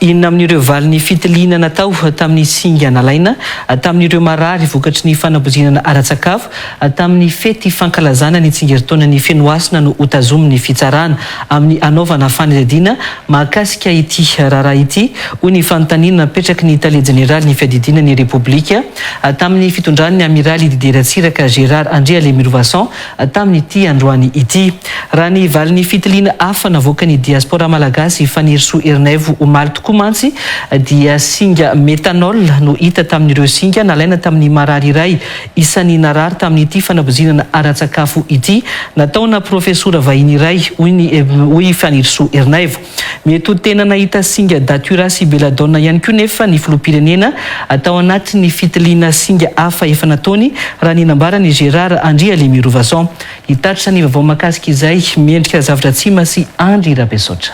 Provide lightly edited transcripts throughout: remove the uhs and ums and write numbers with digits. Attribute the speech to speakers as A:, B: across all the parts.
A: inona amin'ireo valin'ny fitiliana natao tamin'ny singa nalaina tamin'ireo marary vokatry ny fanabozinana ara-tsakafo tamin'ny fety fankalazana ny tsingeritaona ny fenoasina no hotazomin'ny fitsarana amin'ny anaovana fanadina mahakasika ity raharaha ity hoy ny fanontaniana napetraky ny Italie Générale ny fiadidina ny Repoblika tamin'ny fitondran'ny amiraly Dideratsiraka Gérard Andrea Lemirovason tamin'ny ity androany ity. Raha ny valin'ny fitiliana hafa navoaka ny diaspora malagasy fanirisoa Herinaivo omaly tokoa mantsy dia singa metanol no hita tamin'ireo singa nalaina tamin'ny marary iray isan'ny narary tamin'ity fanabozinana ara-tsakafo ity nataona profesora vahiny iray hoy fanirisoa Herinaivo. Mety ho tena nahita singa datura sy beladona ihany koa nefa ny filoham-pirenena atao anatin'ny fitiliana singa hafa efa nataony raha ny nambarany Gérard Andrea Lemirovason. Hitaritra ny vaovao mahakasika izay miendrika zavatra tsima sy Andry Rabesotra.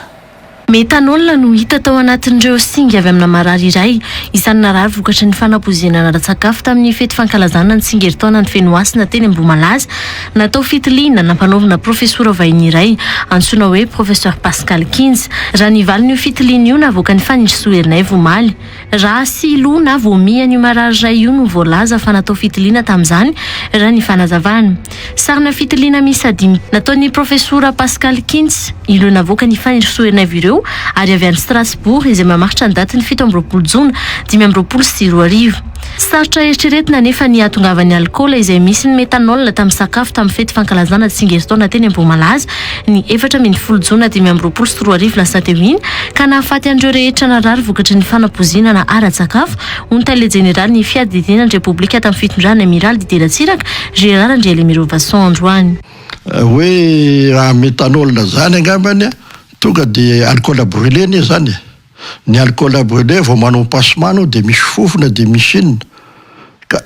B: Metanol no hita tao anatin'ireo singa avy amina marary iray isan'ny narary vokatry ny fanabozinana ara-tsakafo tamin'ny fety fankalazana ny tsingeritaona ny fenoasina teny Ambomalaza natao fitiliana nampanaovina profesora vahiny iray antsoina hoe professeur Pascal Kins. Raha ny valin'io fitiliana io navoaka ny fanirisoa Herinaivo omaly raha sy lo na voamiany io marary iray io no voalaza fa natao fitiliana tamin'izany raha ny fanazavana. Sarina fitiliana miisa 5 nataon'ny profesora Pascal Kins ilo navoaka ny fanirisoa Herinaivo ireo ary avy any Strasbourg izay mamaritra ny daty ny 7 Jona 2024. Sarotra eritreretina nefa ny atongavan'ny alkôla izay misy ny metanol tamin'ny sakafo tamin'ny fety fankalazana tsingeritaona teny Ambomalaza ny 14 Jona 2024 lasa teo iny ka nahafaty an'ireo rehetra narary vokatry ny fanabozinana ara-tsakafo hoy ny Italie Générale ny fiadidina ny Repoblika tamin'ny fitondran'ny amiraly Dideratsiraka Gérard Andrea Lemirovason androany.
C: Hoe raha metanol zany angambany tonga de alcool brûlé ne zany. Ny alcool brûlé vao manao passement de misy fofona de misy inona. Ka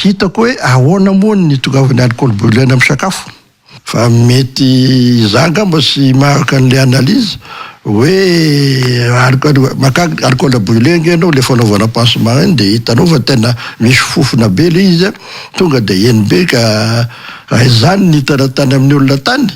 C: hitako hoe ahoana moa ny tongavany alcool brûlé amin'ny sakafo. Fa mety zangamba sy maraka an'le analyse hoe alcool brûlé ngenao le fanaovana passement iny de hitanao fa tena misy fofona be le izy tonga de eny be ka zany ny taratany amin'ny olona tany.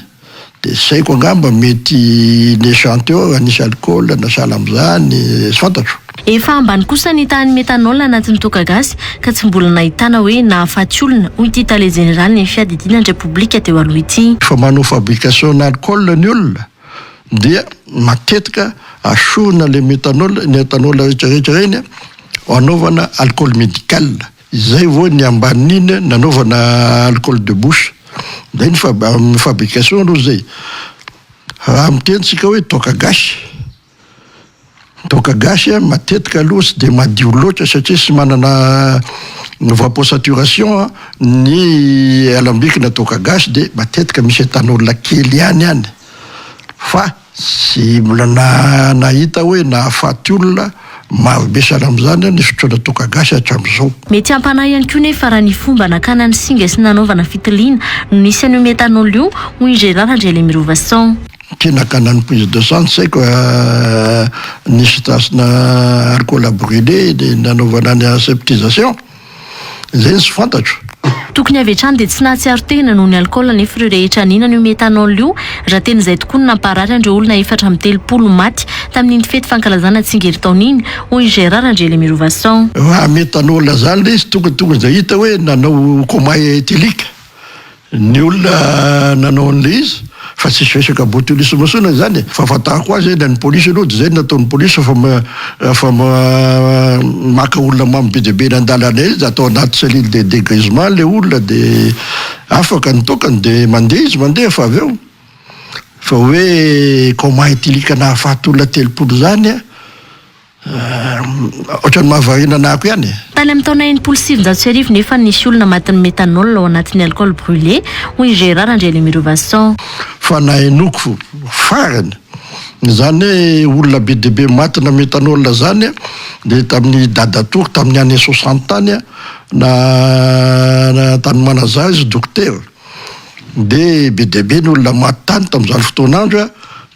C: De saiko angamba mety ny échantillon anisy alcool na sahala am'izany sy fantatro.
B: Efa ambany kosa ny tahan'ny metanol anatin'ny toaka gasy ka tsy mbola nahitana hoe nahafaty olona hoy ity Italie Générale ny fiadidina ny Repoblika teo aloha ity.
C: Fa manao fabrication alcool ny olona dia matetika asorina le metanol rehetrarehetra reny anaovana alcool médical. Izay vao ny ambanin'iny nanaovana alcool de bouche. Zay ny fabrication aloha zay. Raha mitentsika hoe toaka gasy. Toaka gasy matetika aloha sy de madio loatra satria sy manana vaposaturation ny alambikina toaka gasy de matetika misy etanol kely ihany. Fa sy mbola nahita hoe nahafaty olona maro be sahala am'izany ny fotoana toaka gasy hatramin'izao.
B: Mety hampanahy ihany koa nefa raha ny fomba nakana ny singa sy nanaovana fitiliana no nisy an'io metanol io hoy Gérard Andrea Lemirovason.
C: Kinakana ny prise de sang saiko nisy tasina alcool brûlé de nanaovana ny aseptisation. Zay sy fantatro.
B: Tokony avy hatrany dia tsy nahatsiaro tena noho ny alkôla nefa ireo rehetra ninana io metanol io raha tena izay tokoa no namparary an'ireo olona 430 maty tamin'iny fety fankalazana tsingeritaona iny hoy Gérard Andrea Lemirovason.
C: Raha metanol zany le izy tonga izay hita hoe nanao coma éthylique ny olona nanao an'le izy fa tsy resaka botulisme mosona zany fa fatarako azy ny polisy aloha de zay nataon'ny polisy fa maka olona mamy be dia be nandalana izy atao anaty cellule de dégrisement le olona de afaka ny tokany de mandeha izy mandeha fa avy eo fa hoe coma éthylique nahafaty olona 30 zany ohatrany mahavarina anako ihany.
B: Tany amin'ny taona 1970 nefa nisy olona matin'ny metanol ao anatin'ny alcool brûlé hoy Gérard Andrea Lemirovason.
C: Fa nahenoko farany zany olona be dia be matina metanol zany de tamin'ny dadatory tamin'ny année 60 tany na tany Manazary izy docteur de be dia be ny olona maty tany tamin'izany fotoan'andro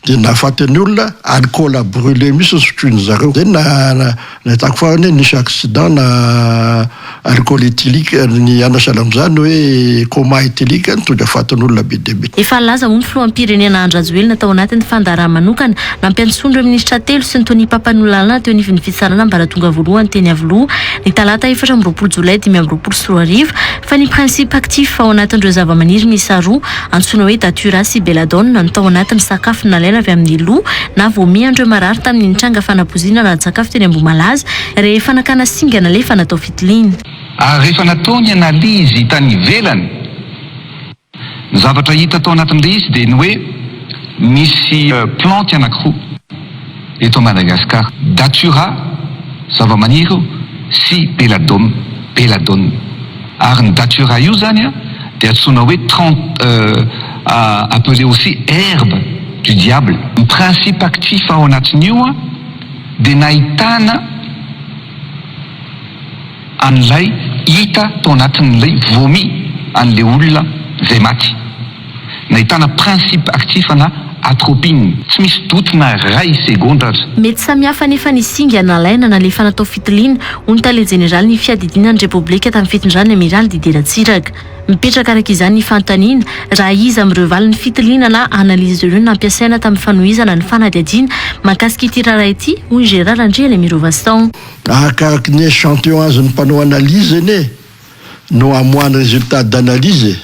C: dia nahafaty ny olona alcool brûlé misy ny sotroiny zareo zay nahitako farany hoe nisy accident na alcool éthylique ny anasala am'izany hoe coma éthylique nitondra afatin'ny olona be dia be.
B: Efa laza moa ny filoham-pirenena Andrajoelina tao anatin'ny fandarana manokana nampiantsondro minisitra telo sy ny Tony Papanolana teo anivon'ny fitsarana ambaratonga voalohany teny Avoloa ny talata 4 Jolay 2024 fa ny principe actif ao anatin'ireo zava-maniry miisa roa antsoina hoe datura sy belladone no tao anatin'ny sakafo nalaina avy amin'ny loha na vomi andreo marary tamin'ny nitranga fanapozina na sakafo teny Ambohimalaza rehefa nakana singa nalefa natao fitiliana.
D: Ary rehefa natao ny analizy tany ivelany ny zavatra hita tao anatin'ilay izy dia ny hoe misy planty anankiroa eto Madagasikara, datura zava-maniry sy belladone. Ary ny datura io zany dia antsoina hoe appelé aussi herbe du diable. Ny principe actif ao anatin'io dia nahitana an'ilay hita tao anatin'ilay vomi an'ilay olona zay maty. Nahitana principe actif na atropine, tsy misy dotina ray segondra.
B: Mety samihafa nefa ny singa nalaina nalefa natao fitiliana hoy tale general ny fiadidinan'ny Repoblika tamin'ny fitondrana amiral Didier Ratsiraka. Mipetraka araka izany ny fanontaniana raha iza amin'ireo valiny fitiliana na analizy ireo nampiasaina tamin'ny fanohizana ny fanadihadiana mahakasika ity raharaha ity hoy Gérard Andriela Mirovaston.
C: Arakaraka ny échantillon azon'ny mpanao analyse eny no amoahany résultat d'analyse.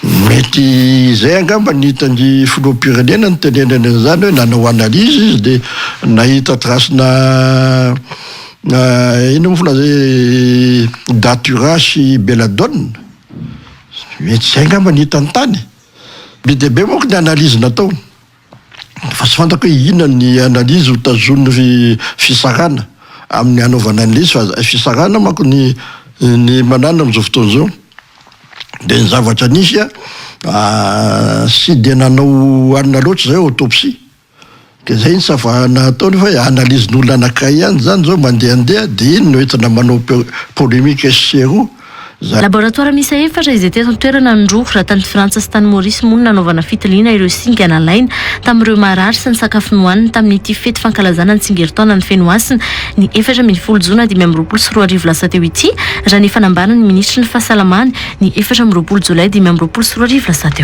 C: Mety zay angamba nihitany filoham-pirenena ny tenenany an'izany hoe nanao analyse izy dia nahita trasina ino moa fola zay datura sy belladone. Mety zay angamba nihita ny tany. Be dia be moa ny analyse natao fa tsy fantako hoe inona ny analyse ho tazon'ny fisarana amin'ny anaovana an'ilay izy fa fisarana manko ny manana amin'izao fotoana izao. Dia ny zavatra nisy sy dia nanao anina loatra zay autopsie. Ka zay ny safana ataony fa analyse n'olona anankiray ihany zany zao mandehandeha dia iny no entina manao polémique SCRO.
B: Laboratoire miisa efatra izay teto an-toerana nandroako raha tany Frantsa sy tany Maurice moa nanaovana fitiliana ireo singa nalaina tamin'ireo marary sy ny sakafo nohaniny tamin'ity fety fankalazana ny tsingeritaona ny Fenoasina ny 4 Jona 2024 lasa teo ity raha ny fanambarana ny ministra ny fahasalamany ny 4 Jolay 2024 lasa teo.